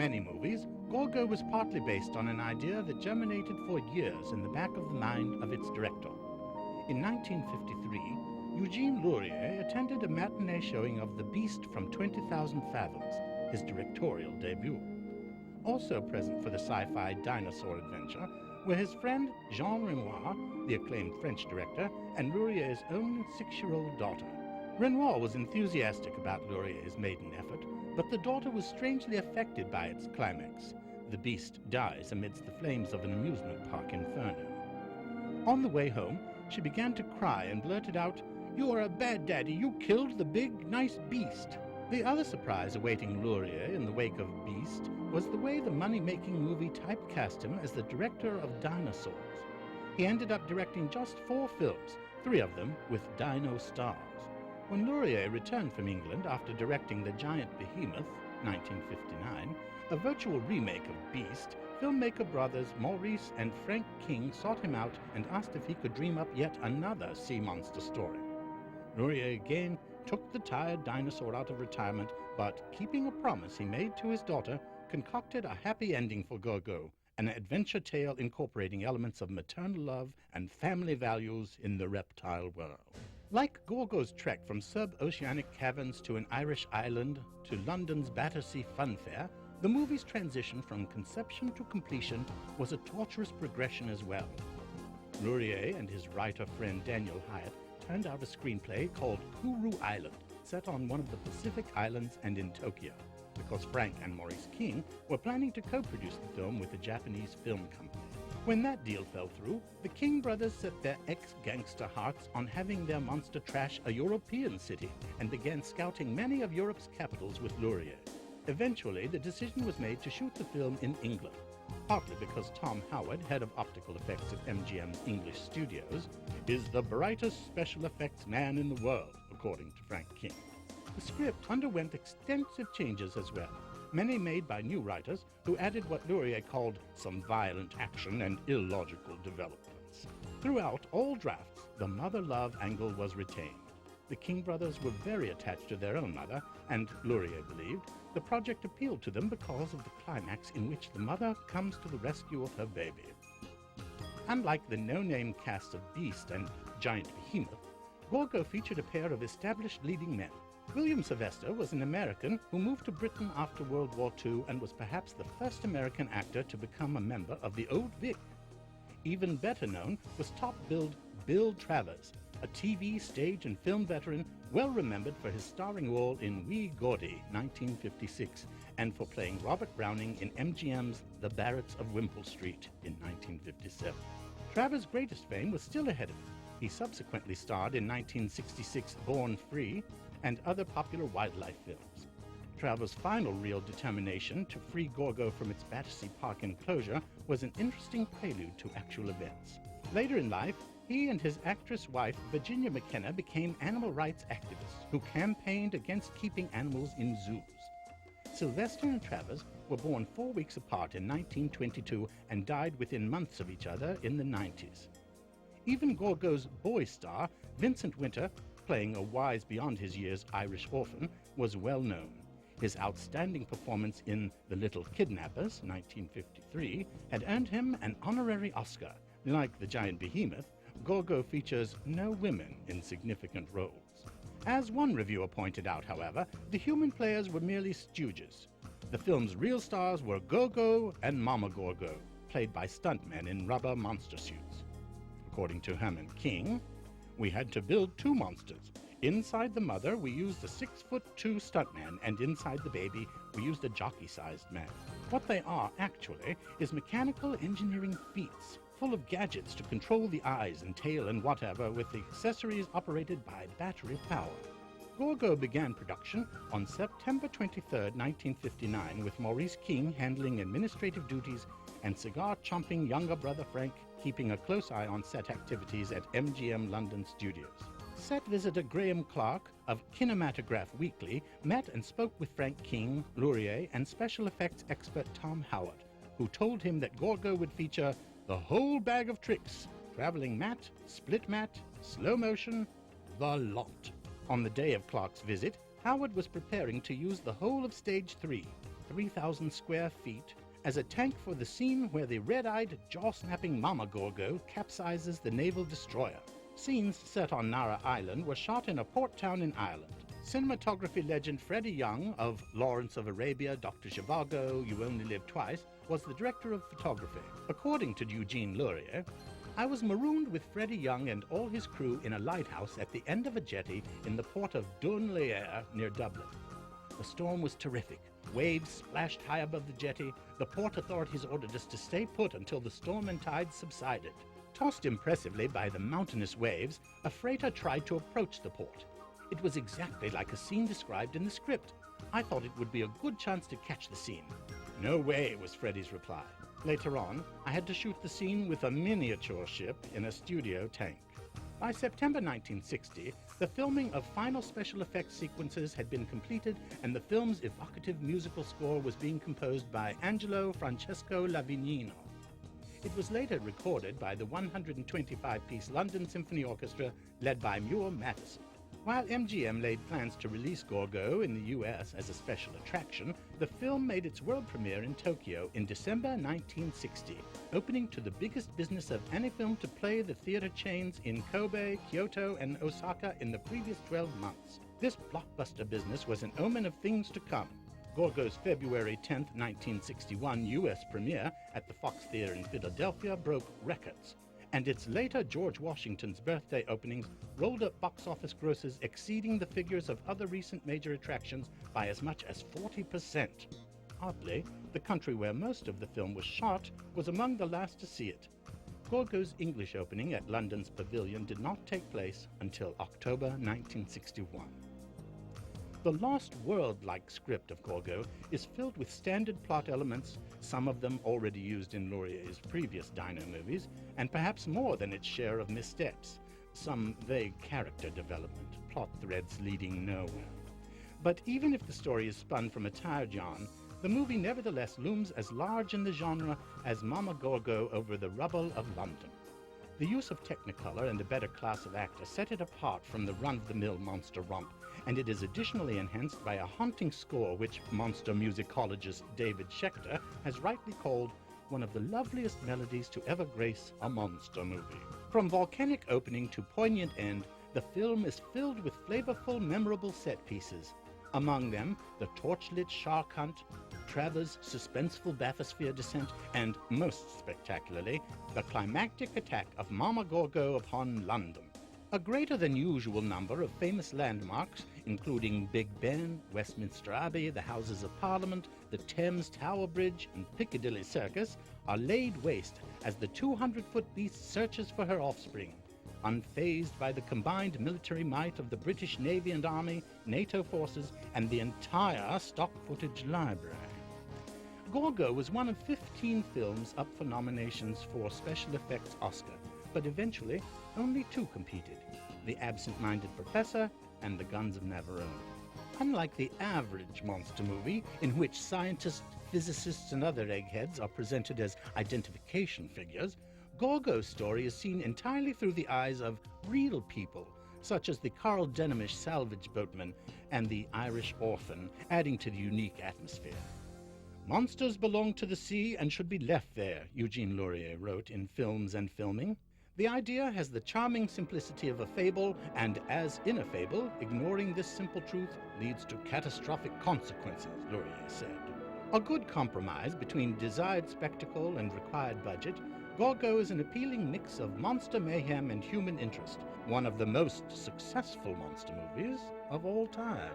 many movies, Gorgo was partly based on an idea that germinated for years in the back of the mind of its director. In 1953, Eugène Lourié attended a matinee showing of The Beast from 20,000 Fathoms, his directorial debut. Also present for the sci-fi dinosaur adventure were his friend Jean Renoir, the acclaimed French director, and Lourié's own 6-year-old daughter. Renoir was enthusiastic about Lourié's maiden effort, but the daughter was strangely affected by its climax. The beast dies amidst the flames of an amusement park inferno. On the way home, she began to cry and blurted out, "You are a bad daddy, you killed the big, nice beast." The other surprise awaiting Lourié in the wake of Beast was the way the money-making movie typecast him as the director of dinosaurs. He ended up directing just 4 films, 3 of them with dino stars. When Lourié returned from England after directing The Giant Behemoth, 1959, a virtual remake of Beast, filmmaker brothers Maurice and Frank King sought him out and asked if he could dream up yet another sea monster story. Lourié again took the tired dinosaur out of retirement, but keeping a promise he made to his daughter, concocted a happy ending for Gorgo, an adventure tale incorporating elements of maternal love and family values in the reptile world. Like Gorgo's trek from sub-oceanic caverns to an Irish island to London's Battersea Fun Fair, the movie's transition from conception to completion was a torturous progression as well. Lourié and his writer friend Daniel Hyatt turned out a screenplay called Kuru Island, set on one of the Pacific Islands and in Tokyo, because Frank and Maurice King were planning to co-produce the film with a Japanese film company. When that deal fell through, the King brothers set their ex-gangster hearts on having their monster trash a European city and began scouting many of Europe's capitals with Lourié. Eventually, the decision was made to shoot the film in England, partly because Tom Howard, head of optical effects at MGM's English studios, is the brightest special effects man in the world, according to Frank King. The script underwent extensive changes as well, many made by new writers who added what Lourié called some violent action and illogical developments. Throughout all drafts, the mother-love angle was retained. The King brothers were very attached to their own mother, and Lourié believed the project appealed to them because of the climax in which the mother comes to the rescue of her baby. Unlike the no-name cast of Beast and Giant Behemoth, Gorgo featured a pair of established leading men. William Sylvester was an American who moved to Britain after World War II and was perhaps the first American actor to become a member of the Old Vic. Even better known was top-billed Bill Travers, a TV, stage, and film veteran well remembered for his starring role in Wee Gordy, 1956, and for playing Robert Browning in MGM's The Barretts of Wimpole Street in 1957. Travers' greatest fame was still ahead of him. He subsequently starred in 1966's Born Free and other popular wildlife films. Travers' final real determination to free Gorgo from its Battersea Park enclosure was an interesting prelude to actual events. Later in life, he and his actress wife, Virginia McKenna, became animal rights activists who campaigned against keeping animals in zoos. Sylvester and Travers were born 4 weeks apart in 1922 and died within months of each other in the 90s. Even Gorgo's boy star, Vincent Winter, playing a wise beyond his years Irish orphan, was well known. His outstanding performance in The Little Kidnappers, 1953, had earned him an honorary Oscar. Like The Giant Behemoth, Gorgo features no women in significant roles. As one reviewer pointed out, however, the human players were merely stooges. The film's real stars were Gorgo and Mama Gorgo, played by stuntmen in rubber monster suits. According to Herman King, we had to build 2 monsters. Inside the mother, we used a 6'2" stuntman, and inside the baby, we used a jockey-sized man. What they are, actually, is mechanical engineering feats, full of gadgets to control the eyes and tail and whatever, with the accessories operated by battery power. Gorgo began production on September 23, 1959, with Maurice King handling administrative duties and cigar-chomping younger brother Frank keeping a close eye on set activities at MGM London Studios. Set visitor Graham Clark of Kinematograph Weekly met and spoke with Frank King, Lourié, and special effects expert Tom Howard, who told him that Gorgo would feature the whole bag of tricks, traveling matte, split matte, slow motion, the lot. On the day of Clark's visit, Howard was preparing to use the whole of Stage 3. 3,000 square feet as a tank for the scene where the red-eyed, jaw-snapping Mama Gorgo capsizes the naval destroyer. Scenes set on Nara Island were shot in a port town in Ireland. Cinematography legend Freddie Young of Lawrence of Arabia, Dr. Zhivago, You Only Live Twice was the director of photography. According to Eugène Lourié, I was marooned with Freddie Young and all his crew in a lighthouse at the end of a jetty in the port of Dunleer near Dublin. The storm was terrific. Waves splashed high above the jetty. The port authorities ordered us to stay put until the storm and tide subsided. Tossed impressively by the mountainous waves, a freighter tried to approach the port. It was exactly like a scene described in the script. I thought it would be a good chance to catch the scene. No way, was Freddie's reply. Later on, I had to shoot the scene with a miniature ship in a studio tank. By September 1960, the filming of final special effects sequences had been completed and the film's evocative musical score was being composed by Angelo Francesco Lavignino. It was later recorded by the 125-piece London Symphony Orchestra led by Muir Matheson. While MGM laid plans to release Gorgo in the US as a special attraction, the film made its world premiere in Tokyo in December 1960, opening to the biggest business of any film to play the theater chains in Kobe, Kyoto, and Osaka in the previous 12 months. This blockbuster business was an omen of things to come. Gorgo's February 10, 1961 US premiere at the Fox Theater in Philadelphia broke records, and its later George Washington's birthday openings rolled up box office grosses exceeding the figures of other recent major attractions by as much as 40%. Oddly, the country where most of the film was shot was among the last to see it. Gorgo's English opening at London's Pavilion did not take place until October 1961. The Lost World-like script of Gorgo is filled with standard plot elements, some of them already used in Lourié's previous dino movies, and perhaps more than its share of missteps, some vague character development, plot threads leading nowhere. But even if the story is spun from a tired yarn, the movie nevertheless looms as large in the genre as Mama Gorgo over the rubble of London. The use of Technicolor and a better class of actor set it apart from the run-of-the-mill monster romp, and it is additionally enhanced by a haunting score which monster musicologist David Schechter has rightly called one of the loveliest melodies to ever grace a monster movie. From volcanic opening to poignant end, the film is filled with flavorful, memorable set pieces. Among them, the torchlit shark hunt, Travers' suspenseful bathysphere descent, and, most spectacularly, the climactic attack of Mama Gorgo upon London. A greater than usual number of famous landmarks, including Big Ben, Westminster Abbey, the Houses of Parliament, the Thames Tower Bridge, and Piccadilly Circus, are laid waste as the 200-foot beast searches for her offspring, unfazed by the combined military might of the British Navy and Army, NATO forces, and the entire stock footage library. Gorgo was one of 15 films up for nominations for Special Effects Oscar, but eventually only 2 competed, The Absent-Minded Professor and The Guns of Navarone. Unlike the average monster movie, in which scientists, physicists, and other eggheads are presented as identification figures, Gorgo's story is seen entirely through the eyes of real people, such as the Carl Denhamish salvage boatman and the Irish orphan, adding to the unique atmosphere. Monsters belong to the sea and should be left there, Eugène Lourié wrote in Films and Filming. The idea has the charming simplicity of a fable, and as in a fable, ignoring this simple truth leads to catastrophic consequences, Lourié said. A good compromise between desired spectacle and required budget, Gorgo is an appealing mix of monster mayhem and human interest, one of the most successful monster movies of all time.